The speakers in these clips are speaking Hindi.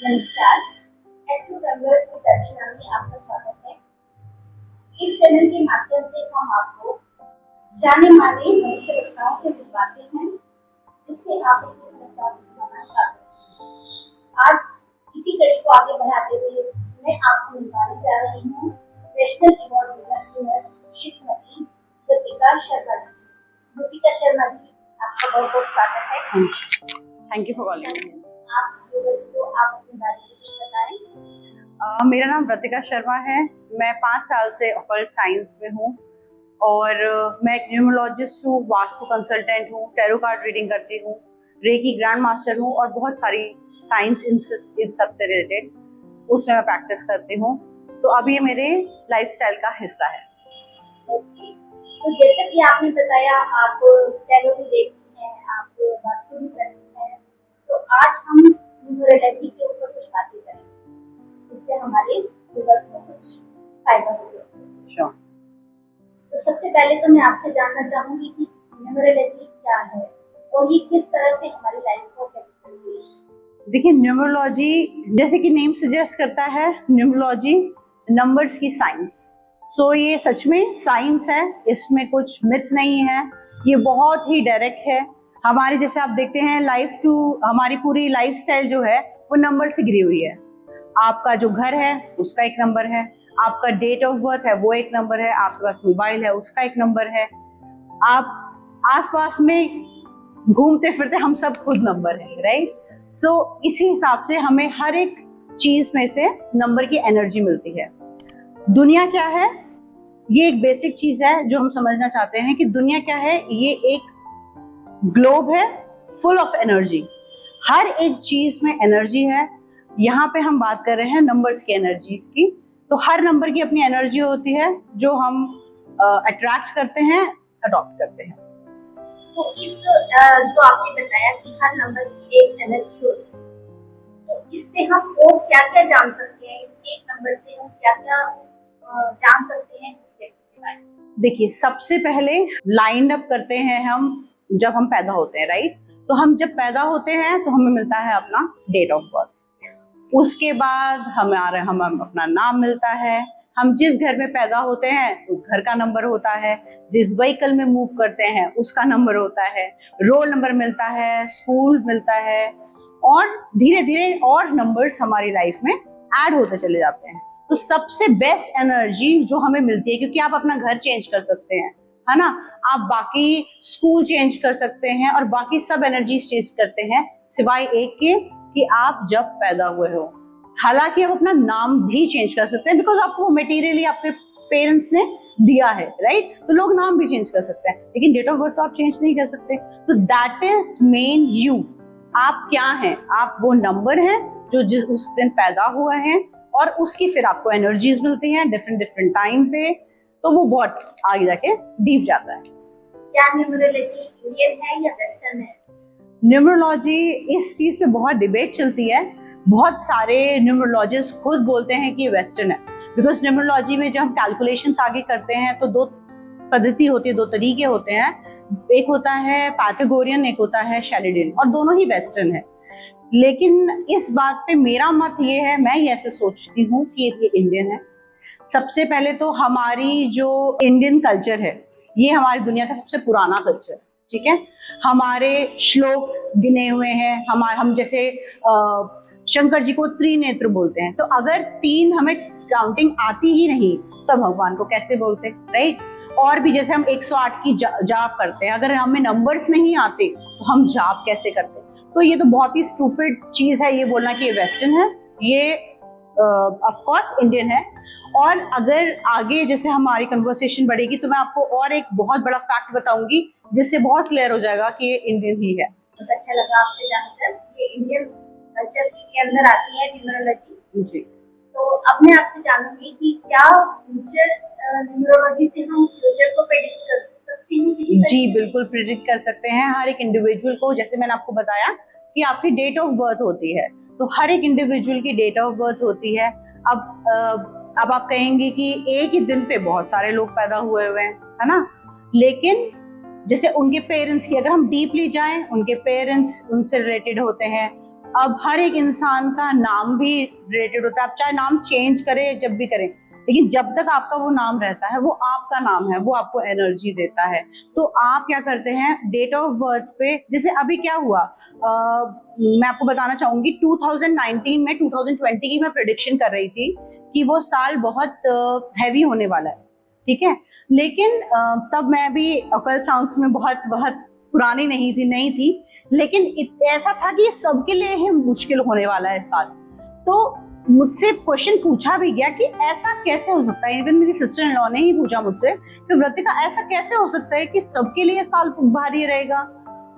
नमस्कार। एस्ट्रो ट्रैवलर्स की दर्शना में आपका स्वागत है। इस चैनल के माध्यम से हम आपको जाने माने भविष्यवक्ताओं से मिलवाते हैं, जिससे आप अपनी समस्याओं का समाधान पा सकते हैं। आज इसी कड़ी को आगे बढ़ाते हुए मैं आपको मिलवाने जा रही हूँ national award winner Shrimati Jyotika Sharma ji. Jyotika Sharma ji, आपका बहुत बहुत स्वागत है। Thank you for calling. आप व्यूअर्स को आप अपने बारे में कुछ बताएं। मेरा नाम ज्योतिका शर्मा है। मैं 5 साल से ऑकल्ट साइंस में हूँ और मैं एक न्यूमरोलॉजिस्ट हूँ, वास्तु कंसल्टेंट हूँ, टैरो कार्ड रीडिंग करती हूँ, रेकी ग्रैंड मास्टर हूँ और बहुत सारी साइंस इन सब से रिलेटेड उसमें मैं प्रैक्टिस करती हूँ। तो अब ये मेरे लाइफस्टाइल का हिस्सा है। तो जैसे कि आपने बताया, आप टैरो भी देखती हैं, आप वास्तु भी करती हैं, तो आज हम न्यूमरोलॉजी के ऊपर कुछ बातें करेंगे, जिससे हमारे व्यूअर्स को कुछ फायदा हो सके। Sure. तो सबसे पहले तो मैं आपसे जानना चाहूंगी कि न्यूमरोलॉजी क्या है और ये किस तरह से हमारी लाइफ को अफेक्ट करती है। देखिए, न्यूमरोलॉजी जैसे कि नेम सजेस्ट करता है, न्यूमरोलॉजी नंबर्स की साइंस। सो ये सच में साइंस है, इसमें कुछ मिथ नहीं है, ये बहुत ही डायरेक्ट है। हमारे जैसे आप देखते हैं हमारी पूरी लाइफस्टाइल जो है वो नंबर से घिरी हुई है। आपका जो घर है उसका एक नंबर है, आपका डेट ऑफ बर्थ है वो एक नंबर है, आपके पास मोबाइल है उसका एक नंबर है, आप आसपास में घूमते फिरते हम सब खुद नंबर है, राइट। सो इसी हिसाब से हमें हर एक चीज में से नंबर की एनर्जी मिलती है। दुनिया क्या है, ये एक बेसिक चीज है जो हम समझना चाहते हैं कि दुनिया क्या है। ये एक ग्लोब है फुल ऑफ एनर्जी, हर एक चीज में एनर्जी है। यहाँ पे हम बात कर रहे हैं नंबर्स की एनर्जीज की। तो हर नंबर की अपनी एनर्जी होती है जो हम अट्रैक्ट करते हैं, अडॉप्ट करते हैं। तो इस जो आपने बताया कि हर नंबर की एक एनर्जी होती है, तो इससे हम और क्या क्या जान सकते हैं, इस एक नंबर से हम क्या क्या जान सकते हैं इस व्यक्ति के बारे में। देखिए, सबसे पहले लाइन अप करते हैं हम जब हम पैदा होते हैं, राइट। तो हम जब पैदा होते हैं तो हमें मिलता है अपना डेट ऑफ बर्थ। उसके बाद हम अपना नाम मिलता है। हम जिस घर में पैदा होते हैं उस घर का नंबर होता है, जिस व्हीकल में मूव करते हैं उसका नंबर होता है, रोल नंबर मिलता है, स्कूल मिलता है और धीरे धीरे और नंबर्स हमारी लाइफ में ऐड होते चले जाते हैं। तो सबसे बेस्ट एनर्जी जो हमें मिलती है, क्योंकि आप अपना घर चेंज कर सकते हैं, है ना, आप बाकी स्कूल चेंज कर सकते हैं और बाकी सब एनर्जी चेंज करते हैं, सिवाय एक के कि आप जब पैदा हुए हो। हालांकि आप अपना नाम भी चेंज कर सकते हैं, बिकॉज आपको मटेरियली आपके पेरेंट्स ने दिया है, राइट। तो लोग नाम भी चेंज कर सकते हैं, लेकिन डेट ऑफ बर्थ तो आप चेंज नहीं कर सकते। तो दैट इज मेन यू। आप क्या हैं, आप वो नंबर हैं जो उस दिन पैदा हुए हैं और उसकी फिर आपको एनर्जीज मिलती हैं डिफरेंट टाइम पे। तो वो बहुत आगे जाके डीप जाता है। क्या न्यूमरोलॉजी इंडियन है या वेस्टर्न है? न्यूमरोलॉजी, इस चीज पे बहुत डिबेट चलती है। बहुत सारे न्यूमरोलॉजिस्ट खुद बोलते हैं कि वेस्टर्न है, बिकॉज न्यूमरोलॉजी में जब हम कैलकुलेशंस आगे करते हैं तो 2 पद्धति होती है, 2 तरीके होते हैं। एक होता है पाइथागोरियन, एक होता है शैलिडियन, और दोनों ही वेस्टर्न है। लेकिन इस बात पे मेरा मत ये है, मैं ये ऐसे सोचती हूँ कि ये इंडियन है। सबसे पहले तो हमारी जो इंडियन कल्चर है ये हमारी दुनिया का सबसे पुराना कल्चर है, ठीक है। हमारे श्लोक गिने हुए हैं, हम जैसे शंकर जी को त्रिनेत्र बोलते हैं। तो अगर 3 हमें काउंटिंग आती ही नहीं तो भगवान को कैसे बोलते, राइट। और भी जैसे हम 108 की जाप करते हैं, अगर हमें नंबर्स नहीं आते तो हम जाप कैसे करते। तो ये तो बहुत ही स्टूपिड चीज है ये बोलना कि ये वेस्टर्न है। ये ऑफ कोर्स इंडियन है। और अगर आगे जैसे हमारी कन्वर्सेशन बढ़ेगी तो मैं आपको और एक बहुत बड़ा फैक्ट बताऊंगी जिससे बहुत क्लियर हो जाएगा कि ये इंडियन ही है। बहुत अच्छा लगा आपसे जानकर, ये इंडियन कल्चर के अंदर आती है न्यूमरोलॉजी जी। तो अब मैं आपसे जानूंगी कि क्या फ्यूचर न्यूमरोलॉजी से हम फ्यूचर को प्रेडिक्ट कर सकते हैं? जी बिल्कुल प्रेडिक्ट कर सकते हैं हर एक इंडिविजुअल को। जैसे मैंने आपको बताया कि आपकी डेट ऑफ बर्थ होती है, तो हर एक इंडिविजुअल की डेट ऑफ बर्थ होती है। अब आप कहेंगे कि एक ही दिन पे बहुत सारे लोग पैदा हुए हैं, है ना। लेकिन जैसे उनके पेरेंट्स की अगर हम डीपली जाएं, उनके पेरेंट्स उनसे रिलेटेड होते हैं, अब हर एक इंसान का नाम भी रिलेटेड होता है, आप चाहे नाम चेंज करें जब भी करें, लेकिन जब तक आपका वो नाम रहता है वो आपका नाम है, वो आपको एनर्जी देता है। तो आप क्या करते हैं डेट ऑफ बर्थ पे, जैसे अभी क्या हुआ, मैं आपको बताना चाहूंगी 2019 में 2020 की मैं प्रेडिक्शन कर रही थी कि वो साल बहुत हैवी होने वाला है, ठीक है। लेकिन तब मैं भी अकल साउंड्स में बहुत बहुत पुरानी नहीं थी, लेकिन ऐसा था कि सबके लिए ही मुश्किल होने वाला है साल। तो मुझसे क्वेश्चन पूछा भी गया कि ऐसा कैसे हो सकता है, इवन मेरी सिस्टर इन लॉ ने ही पूछा मुझसे कि व्रतिका ऐसा कैसे हो सकता है कि सबके लिए साल भारी रहेगा।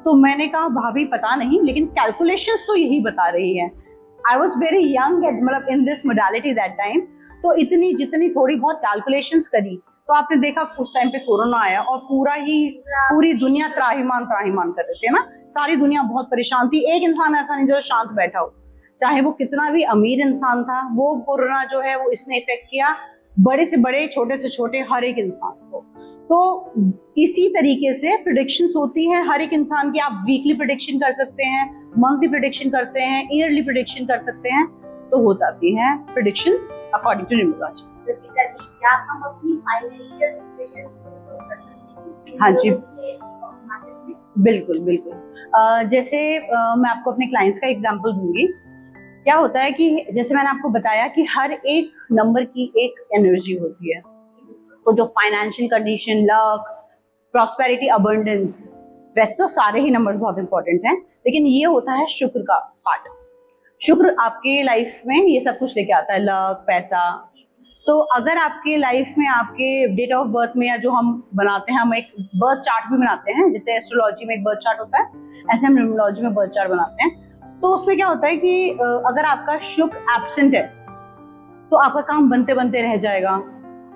तो मैंने कहा भाभी पता नहीं, लेकिन कैलकुलेशंस तो यही बता रही है। आई वॉज वेरी यंग मतलब in this modality that time, तो इतनी जितनी थोड़ी बहुत कैलकुलेशंस करी तो आपने देखा उस टाइम पे कोरोना आया और पूरी दुनिया त्राहिमाम कर रही थी ना, सारी दुनिया बहुत परेशान थी। एक इंसान ऐसा नहीं जो शांत बैठा हो, चाहे वो कितना भी अमीर इंसान था, वो कोरोना जो है वो इसने इफेक्ट किया बड़े से बड़े छोटे से छोटे हर एक इंसान को। तो इसी तरीके से प्रेडिक्शंस होती हैं हर एक इंसान की। आप वीकली प्रेडिक्शन कर सकते हैं, मंथली प्रेडिक्शन करते हैं, ईयरली प्रेडिक्शन कर सकते हैं, तो हो जाती हैं प्रेडिक्शंस अकॉर्डिंग टू न्यूमरोलॉजी। क्या हम अपनी फाइनेंशियल सिचुएशन को improve कर सकते हैं? हाँ जी, बिल्कुल। बिल्कुल। जैसे मैं आपको अपने क्लाइंट्स का एग्जांपल दूंगी। क्या होता है कि जैसे मैंने आपको बताया कि हर एक नंबर की एक एनर्जी होती है, तो जो financial condition, luck, prosperity, abundance, वैसे तो सारे ही नंबर्स बहुत इंपॉर्टेंट हैं, लेकिन ये होता है शुक्र का पार्ट। शुक्र आपके लाइफ में ये सब कुछ लेके आता है, लक, पैसा। तो अगर आपके लाइफ में आपके डेट ऑफ बर्थ में, या जो हम बनाते हैं, हम एक बर्थ चार्ट भी बनाते हैं, जैसे एस्ट्रोलॉजी में एक बर्थ चार्ट होता है, ऐसे हम न्यूमरोलॉजी में बर्थ चार्ट बनाते हैं। तो उसमें क्या होता है कि अगर आपका शुक्र एब्सेंट है तो आपका काम बनते बनते रह जाएगा।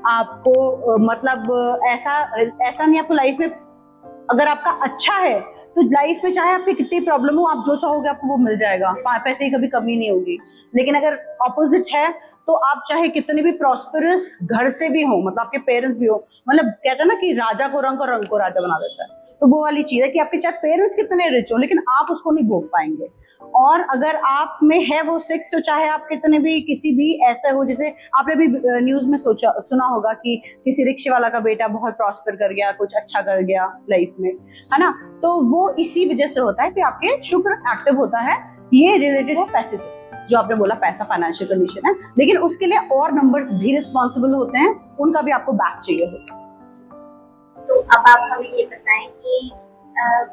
आपको मतलब ऐसा नहीं, आपको लाइफ में अगर आपका अच्छा है तो लाइफ में चाहे आपकी कितनी प्रॉब्लम हो, आप जो चाहोगे आपको वो मिल जाएगा, पैसे की कभी कमी नहीं होगी। लेकिन अगर ऑपोजिट है तो आप चाहे कितने भी प्रॉस्पेरस घर से भी हो, मतलब आपके पेरेंट्स भी हो, मतलब कहते हैं ना कि राजा को रंग और रंग को राजा बना देता है, तो वो वाली चीज है कि आपके चाहे पेरेंट्स कितने रिच हो लेकिन आप उसको नहीं भोग पाएंगे। और अगर आप में है वो 6, तो चाहे आप कितने भी किसी भी ऐसा हो, जैसे आपने भी न्यूज में सुना होगा कि किसी रिक्शे वाला का बेटा बहुत प्रॉस्पर कर गया, कुछ अच्छा कर गया लाइफ में, है ना। तो वो इसी वजह से होता है कि आपके शुक्र एक्टिव होता है। ये रिलेटेड है पैसे से, जो आपने बोला पैसा फाइनेंशियल कंडीशन है, लेकिन उसके लिए और नंबर्स भी रिस्पॉन्सिबल होते हैं, उनका भी आपको बैक चाहिए होता है। तो अब आप हमें ये बताएं कि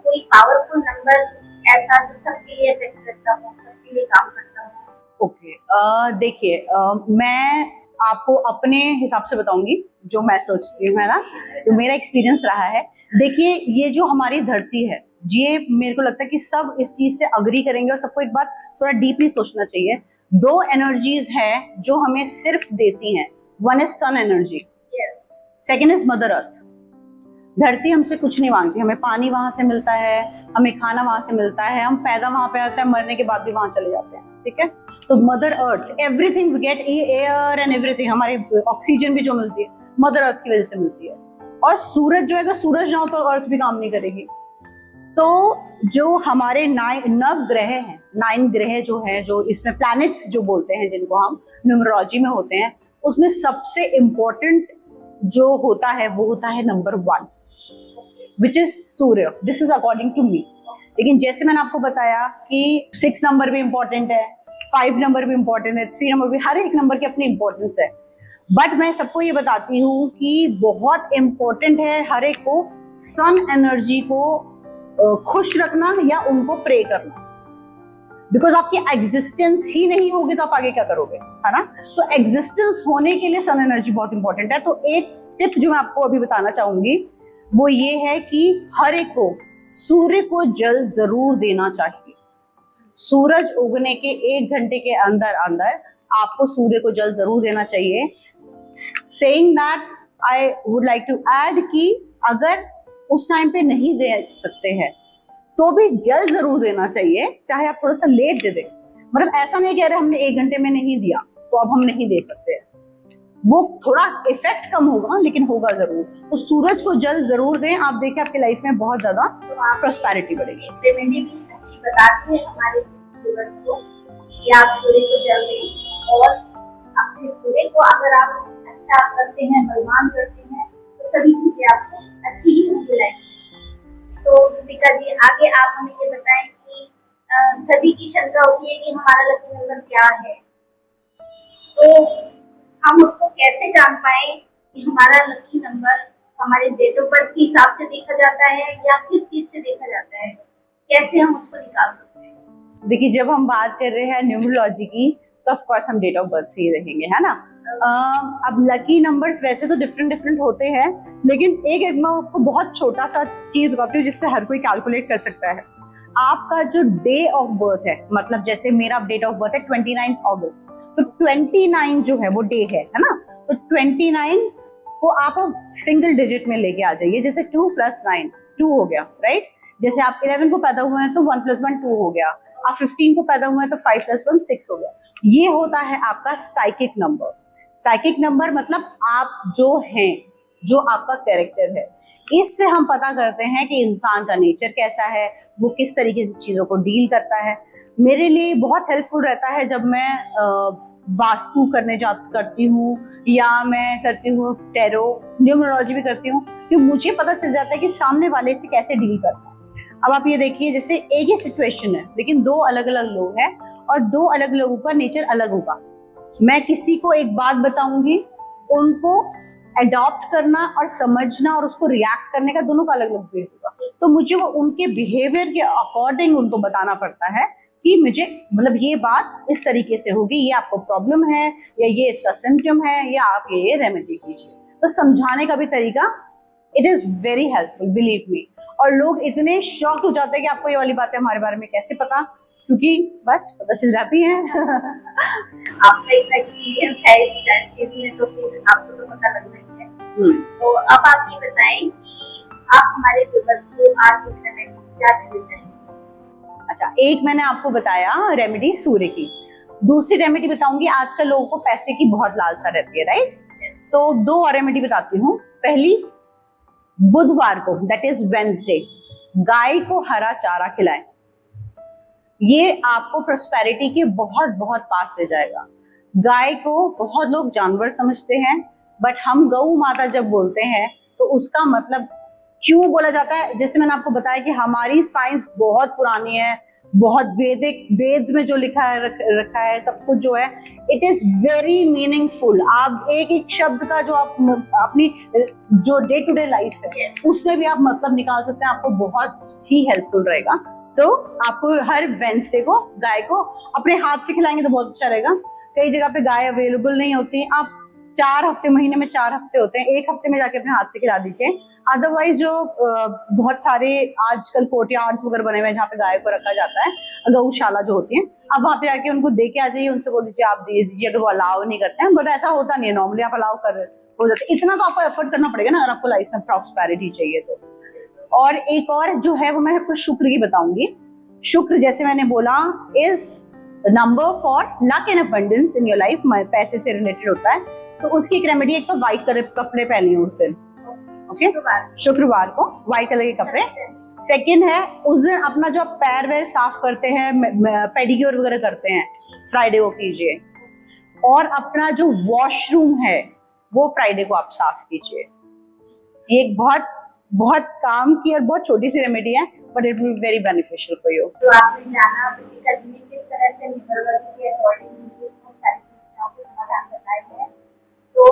कोई पावरफुल नंबर ऐसा जो सबके लिए इफेक्ट करता हो, सबके लिए काम करता हो? ओके, देखिए, मैं आपको अपने हिसाब से बताऊंगी जो मैं सोचती हूँ, है ना, तो मेरा एक्सपीरियंस रहा है। देखिए, ये जो हमारी धरती है, ये मेरे को लगता है कि सब इस चीज से अग्री करेंगे और सबको एक बात थोड़ा डीपली सोचना चाहिए। 2 एनर्जीज हैं जो हमें सिर्फ देती हैं, one is sun energy, second is mother earth. धरती हमसे कुछ नहीं मांगती, हमें पानी वहां से मिलता है, हमें खाना वहां से मिलता है, हम पैदा वहां पे होते हैं, मरने के बाद भी वहां चले जाते हैं, ठीक है। तो mother earth, everything we get, air and everything, हमारे ऑक्सीजन भी जो मिलती है मदर अर्थ की वजह से मिलती है। और सूरज जो है, अगर सूरज ना हो तो अर्थ भी काम नहीं करेगी। तो जो हमारे 9 ग्रह हैं, 9 ग्रह जो है, जो इसमें प्लैनेट्स जो बोलते हैं, जिनको हम न्यूमरोलॉजी में होते हैं, उसमें सबसे इम्पोर्टेंट जो होता है वो होता है नंबर 1, विच इज सूर्य। This is according to me. लेकिन जैसे मैंने आपको बताया कि 6 नंबर भी इम्पोर्टेंट है, 5 नंबर भी इम्पोर्टेंट है, 3 नंबर भी, हर एक नंबर की अपनी इम्पोर्टेंस है। बट मैं सबको ये बताती हूँ कि बहुत इम्पोर्टेंट है हर एक को सन एनर्जी को खुश रखना या उनको प्रे करना, बिकॉज आपकी एग्जिस्टेंस ही नहीं होगी तो आप आगे क्या करोगे, है ना। तो एग्जिस्टेंस होने के लिए सन एनर्जी बहुत इंपॉर्टेंट है। तो एक टिप जो मैं आपको अभी बताना चाहूंगी वो ये है कि हर एक को सूर्य को जल जरूर देना चाहिए। सूरज उगने के 1 घंटे के अंदर अंदर आपको सूर्य को जल जरूर देना चाहिए। Saying that I would like to add कि अगर उस टाइम पे नहीं दे सकते हैं तो भी जल जरूर देना चाहिए, चाहे आप थोड़ा सा लेट दे दें। मतलब ऐसा नहीं कह रहे हमने 1 घंटे में नहीं दिया तो अब हम नहीं दे सकते हैं, वो थोड़ा इफेक्ट कम होगा लेकिन होगा जरूर। तो सूरज को जल जरूर दें, आप देखिए आपकी लाइफ में बहुत ज्यादा प्रॉस्पेरिटी बढ़ेगी। रेमेडी भी अच्छी बताती है हमारे व्यूअर्स को कि आप सूर्य को जल दें और अपने सूर्य को अगर आप अच्छा करते हैं, बलवान करते हैं, तो सभी चीजें आपको अच्छी ही होगी लाइफ में। तो कृतिका जी, आगे आप हमें ये बताएं कि सभी की शंका होती है कि हमारा लकी नंबर क्या है, तो हम उसको कैसे जान पाए कि हमारा लकी नंबर हमारे डेट ऑफ बर्थ के हिसाब से देखा जाता है या किस चीज से देखा जाता है, कैसे हम उसको निकाल सकते हैं? देखिए, जब हम बात कर रहे हैं न्यूमरोलॉजी की तो ऑफ कोर्स हम डेट ऑफ बर्थ से ही रहेंगे, है ना। अब लकी नंबर्स वैसे तो डिफरेंट डिफरेंट होते हैं, लेकिन एक मैं आपको बहुत छोटा सा चीज बताती हूँ जिससे हर कोई कैलकुलेट कर सकता है। आपका जो डे ऑफ बर्थ है, मतलब जैसे मेरा डेट ऑफ बर्थ है 29 अगस्त, तो 29 जो है वो डे है ना। तो 29 को आप सिंगल डिजिट में लेके आ जाइए, जैसे 2 + 9 2 हो गया, राइट। जैसे आप 11 को पैदा हुए हैं तो 1 + 1 2 हो गया। आप 15 को पैदा हुए हैं तो 5 + 1 6 हो गया। ये होता है आपका साइकिक नंबर। साइकिक नंबर मतलब आप जो हैं, जो आपका कैरेक्टर है, इससे हम पता करते हैं कि इंसान का नेचर कैसा है, वो किस तरीके से चीजों को डील करता है। मेरे लिए बहुत हेल्पफुल रहता है जब मैं वास्तु करती हूँ या मैं करती हूँ टैरो, न्यूमरोलॉजी भी करती हूँ, कि मुझे पता चल जाता है कि सामने वाले से कैसे डील करना है। अब आप ये देखिए, जैसे एक ही सिचुएशन है लेकिन दो अलग अलग लोग हैं और दो अलग लोगों का नेचर अलग होगा। मैं किसी को एक बात बताऊंगी, उनको अडॉप्ट करना और समझना और उसको रिएक्ट करने का दोनों का अलग अलग वे होगा। तो मुझे वो उनके बिहेवियर के अकॉर्डिंग उनको बताना पड़ता है कि मुझे मतलब ये बात इस तरीके से होगी, ये आपको प्रॉब्लम है या ये इसका सिम्टम है या आप ये रेमेडी कीजिए। तो समझाने का भी तरीका it is very helpful, believe me. और लोग इतने शॉक्ड हो जाते हैं कि आपको ये वाली बातें हमारे बारे में कैसे पता, क्योंकि बस पता चल जाती हैं। आपका इतना एक्सपीरियंस है इस चीज में, तो फिर आपको तो पता लग रही है। तो अब आप ये बताएं कि आप हमारे व्यूअर्स को आज इस समय क्या देना चाहेंगे? अच्छा, एक मैंने आपको बताया रेमेडी सूर्य की, दूसरी रेमेडी बताऊंगी आजकल लोगों को पैसे की बहुत लालसा रहती है, राइट। तो दो और रेमेडी बताती हूँ। पहली, बुधवार को दैट इज वेंसडे, गाय को हरा चारा खिलाएं। ये आपको प्रोस्पेरिटी के बहुत बहुत पास ले जाएगा। गाय को बहुत लोग जानवर समझते हैं, बट हम गौ माता जब बोलते हैं तो उसका मतलब क्यों बोला जाता है, जैसे मैंने आपको बताया कि हमारी साइंस बहुत पुरानी है, बहुत वेद्स में जो लिखा है रखा है सब कुछ जो है, इट इज वेरी मीनिंगफुल। आप एक एक शब्द का जो आप अपनी जो डे टू डे लाइफ है उसमें भी आप मतलब निकाल सकते हैं, आपको बहुत ही हेल्पफुल रहेगा। तो आपको हर वेंसडे को गाय को अपने हाथ से खिलाएंगे तो बहुत अच्छा रहेगा। कई जगह पे गाय अवेलेबल नहीं होती, आप 4 हफ्ते, महीने में 4 हफ्ते होते हैं, 1 हफ्ते में जाके अपने हाथ से खिला दीजिए। अदरवाइज जो बहुत सारे आजकल कोर्टयार्ड्स वगैरह बने हुए हैं जहाँ पे गाय को रखा जाता है, गौशाला जो होती है, अब वहाँ पे जाके उनको दे के आ जाइए, उनसे बोल दीजिए आप दे दीजिए, अगर वो अलाउ नहीं करते हैं। बट ऐसा होता नहीं है, नॉर्मली आप अलाउ कर हो जाता है। इतना तो आपको एफर्ट करना पड़ेगा ना अगर आपको लाइफ में प्रॉस्पेरिटी चाहिए तो। और एक और जो है वो मैं आपको शुक्र की बताऊंगी। शुक्र, जैसे मैंने बोला, is number for luck and abundance in your life, पैसे से रिलेटेड होता है। तो उसकी एक रेमेडी, एक तो व्हाइट कलर कपड़े पहनिए उस दिन, ओके, शुक्रवार को व्हाइट कलर के कपड़े। सेकंड है, उस दिन अपना जो आप पैर वैर साफ करते हैं, पेडिक्योर वगैरह करते हैं, फ्राइडे को कीजिए। और अपना जो वॉशरूम है वो फ्राइडे को आप साफ कीजिए। ये एक बहुत बहुत काम की और बहुत छोटी सी रेमेडी है, but it will be very beneficial for you. तो आपने जाना कृतिका जी ने किस तरह से न्यूमरोलॉजी के अकॉर्डिंग बहुत सारी समस्याओं के समाधान बताए हैं। तो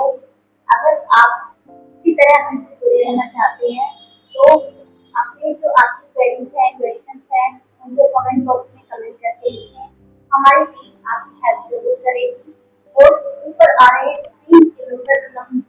अगर आप इसी तरह हमसे जुड़े रहना चाहते हैं तो अपने जो आपकी क्वेरीज हैं, क्वेश्चंस हैं, उनको कमेंट बॉक्स में कमेंट करके लिखें। हमारी टीम आपकी हेल्प जरूर करेगी। और ऊपर आ रहे स्क्रीन के नंबर पर हम